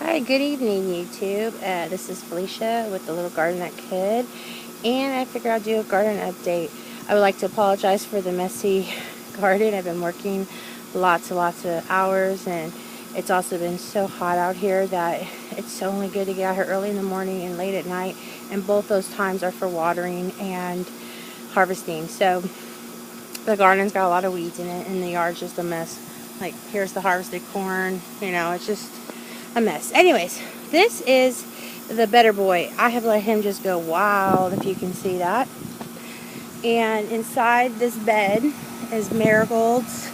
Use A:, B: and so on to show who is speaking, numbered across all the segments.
A: Hi, good evening, YouTube. This is Felicia with the Little Garden That Could, and I figured I'd do a garden update. I would like to apologize for the messy garden. I've been working lots and lots of hours, and it's also been so hot out here that it's only good to get out here early in the morning and late at night, and both those times are for watering and harvesting. So the garden's got a lot of weeds in it, and the yard's just a mess. Like, here's the harvested corn, it's just a mess. Anyways, this is the Better Boy. I have let him just go wild, if you can see that. And inside this bed is marigolds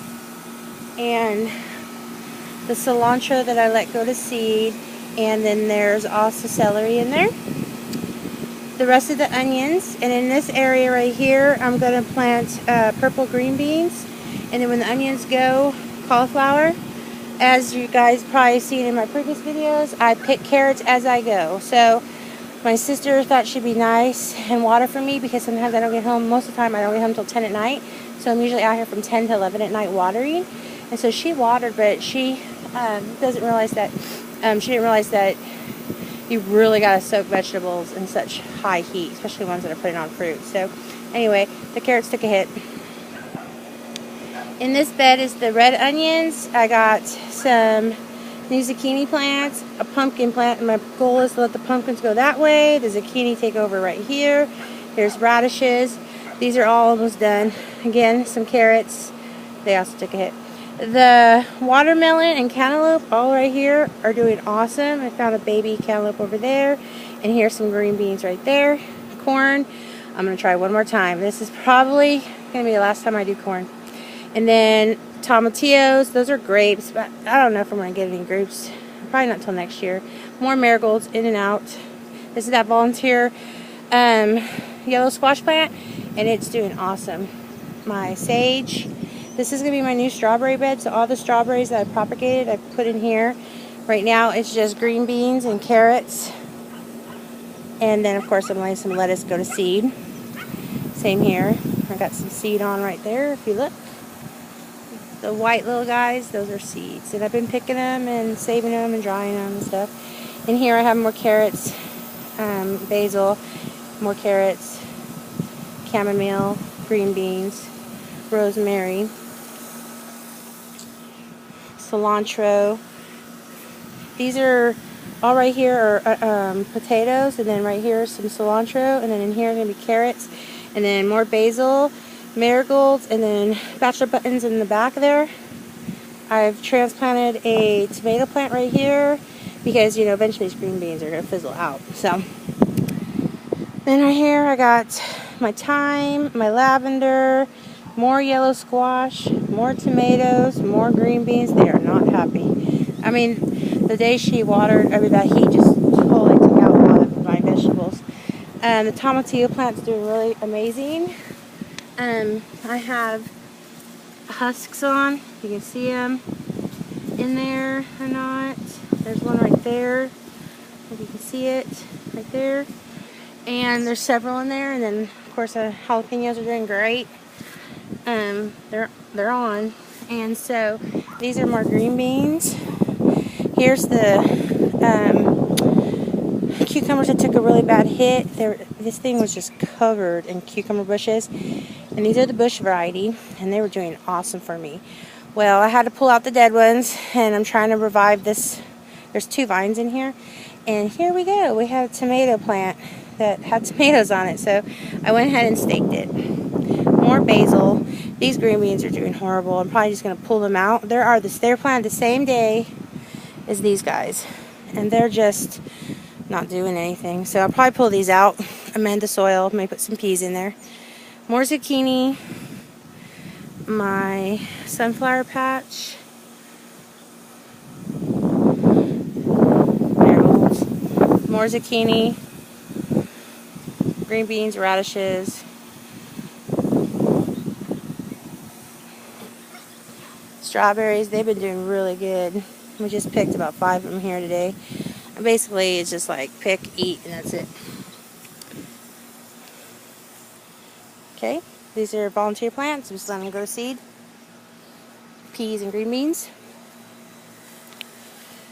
A: and the cilantro that I let go to seed, and then there's also celery in there. The rest of the onions, and in this area right here I'm going to plant purple green beans, and then when the onions go, cauliflower. As you guys probably seen in my previous videos, I pick carrots as I go. So my sister thought she'd be nice and water for me, because sometimes I don't get home. Most of the time I don't get home until 10 at night, so I'm usually out here from 10 to 11 at night watering. And so she watered, but she doesn't realize that she didn't realize that you really got to soak vegetables in such high heat, especially ones that are putting on fruit. So anyway, the carrots took a hit. In this bed is the red onions. I got some new zucchini plants, a pumpkin plant, and my goal is to let the pumpkins go that way, the zucchini take over right here. Here's radishes. These are all almost done. Again, some carrots. They also took a hit. The watermelon and cantaloupe, all right here, are doing awesome. I found a baby cantaloupe over there, and here's some green beans right there. Corn, I'm going to try one more time. This is probably going to be the last time I do corn. And then tomatillos, those are grapes, but I don't know if I'm going to get any grapes. Probably not until next year. More marigolds in and out. This is that volunteer yellow squash plant, and it's doing awesome. My sage. This is going to be my new strawberry bed, so all the strawberries that I propagated, I put in here. Right now it's just green beans and carrots. And then of course I'm letting some lettuce go to seed. Same here. I got some seed on right there, if you look. The white little guys, those are seeds. And I've been picking them and saving them and drying them and stuff. In here I have more carrots, basil, more carrots, chamomile, green beans, rosemary, cilantro. These are all right here are potatoes, and then right here is some cilantro, and then in here are going to be carrots, and then more basil, marigolds, and then bachelor buttons in the back there. I've transplanted a tomato plant right here because, eventually these green beans are going to fizzle out. So then right here I got my thyme, my lavender, more yellow squash, more tomatoes, more green beans. They are not happy. I mean, the day she watered, that heat just totally took out a lot of my vegetables. The tomatillo plant's doing really amazing. I have husks on. You can see them in there or not. There's one right there. If you can see it right there. And there's several in there. And then, of course, the jalapenos are doing great. They're on. And so these are more green beans. Here's the cucumbers that took a really bad hit. This thing was just covered in cucumber bushes. And these are the bush variety, and they were doing awesome for me. Well, I had to pull out the dead ones, and I'm trying to revive this. There's 2 vines in here, and here we go. We have a tomato plant that had tomatoes on it, so I went ahead and staked it. More basil. These green beans are doing horrible. I'm probably just going to pull them out. They're planted the same day as these guys, and they're just not doing anything. So I'll probably pull these out, amend the soil, maybe put some peas in there. More zucchini, my sunflower patch, marigolds, more zucchini, green beans, radishes, strawberries. They've been doing really good. We just picked about 5 of them here today. And basically, it's just like pick, eat, and that's it. Okay, these are volunteer plants. I'm just letting them go to seed. Peas and green beans.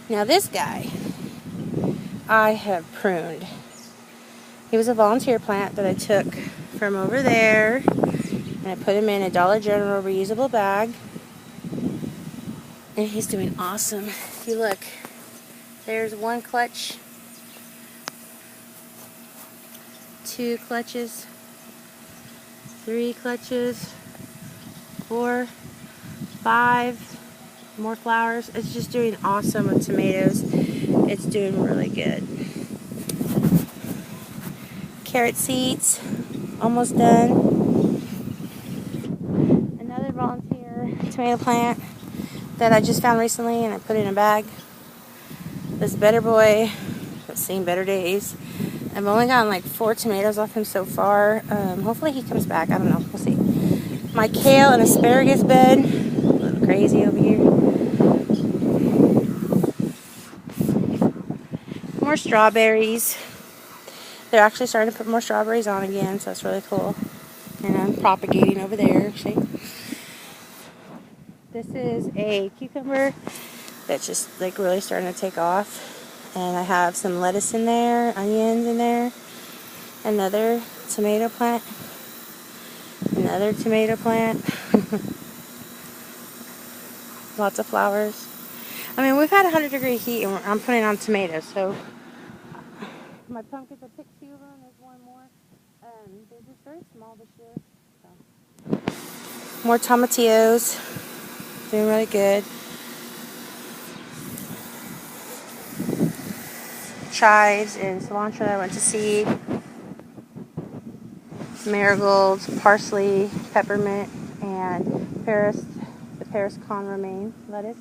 A: Now this guy I have pruned. He was a volunteer plant that I took from over there, and I put him in a Dollar General reusable bag, and he's doing awesome. If you look, there's one clutch, 2 clutches, 3 clutches, 4, 5 more flowers. It's just doing awesome with tomatoes. It's doing really good. Carrot seeds, almost done. Another volunteer tomato plant that I just found recently, and I put it in a bag. This Better Boy, I've seen better days. I've only gotten like 4 tomatoes off him so far. Hopefully he comes back. I don't know. We'll see. My kale and asparagus bed. A little crazy over here. More strawberries. They're actually starting to put more strawberries on again, so that's really cool. And I'm propagating over there. See? This is a cucumber that's just like really starting to take off. And I have some lettuce in there, onions in there, another tomato plant, another tomato plant. Lots of flowers. I mean, we've had 100-degree heat, and I'm putting on tomatoes, so my pumpkins, I picked 2 of them. There's one more. They're just very small this year. So. More tomatillos. Doing really good. Chives and cilantro that I went to seed. Marigolds, parsley, peppermint, and the Paris con romaine lettuce.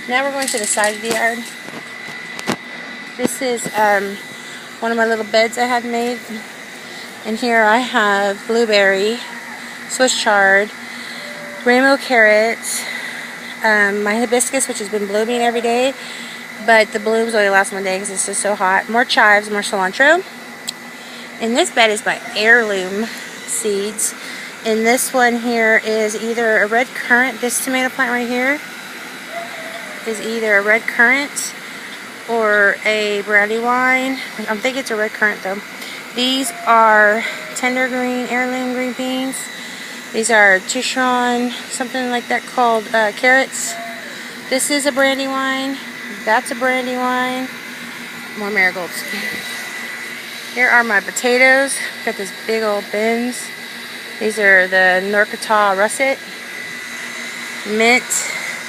A: Now we're going to the side of the yard. This is one of my little beds I had made. And here I have blueberry, Swiss chard, rainbow carrots, my hibiscus, which has been blooming every day, but the blooms only last one day because it's just so hot. More chives, more cilantro. And this bed is by Heirloom Seeds. And this one here is either a red currant. This tomato plant right here is either a red currant or a brandywine. I think it's a red currant though. These are tender green, heirloom green beans. These are Tuchon, something like that, called carrots. This is a brandywine. That's a brandywine. More marigolds. Here are my potatoes. Got this big old bins. These are the Norcata russet. Mint.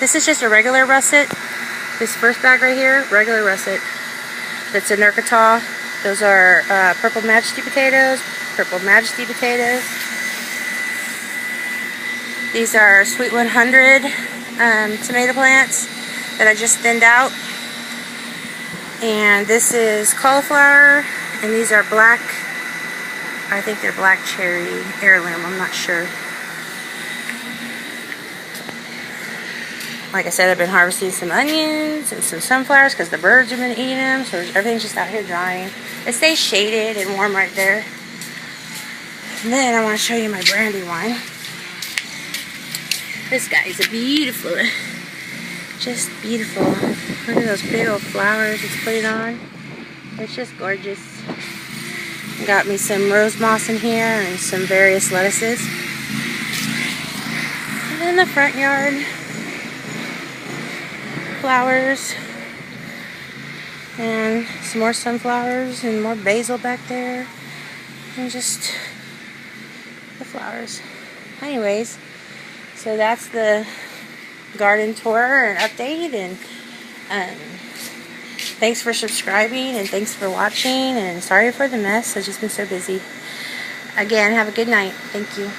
A: This is just a regular russet. This first bag right here, regular russet. That's a Norcata. Those are Purple Majesty potatoes. Purple Majesty potatoes. These are Sweet 100 tomato plants that I just thinned out. And this is cauliflower. And these are black, I think they're black cherry heirloom, I'm not sure. Like I said, I've been harvesting some onions and some sunflowers because the birds have been eating them, so everything's just out here drying. It stays shaded and warm right there. And then I want to show you my brandywine. This guy is a beautiful, just beautiful. Look at those big old flowers it's putting on. It's just gorgeous. Got me some rose moss in here and some various lettuces. And then the front yard, flowers, and some more sunflowers and more basil back there, and just the flowers. Anyways, so that's the garden tour and update, and thanks for subscribing, and thanks for watching, and sorry for the mess. I've just been so busy. Again, have a good night. Thank you.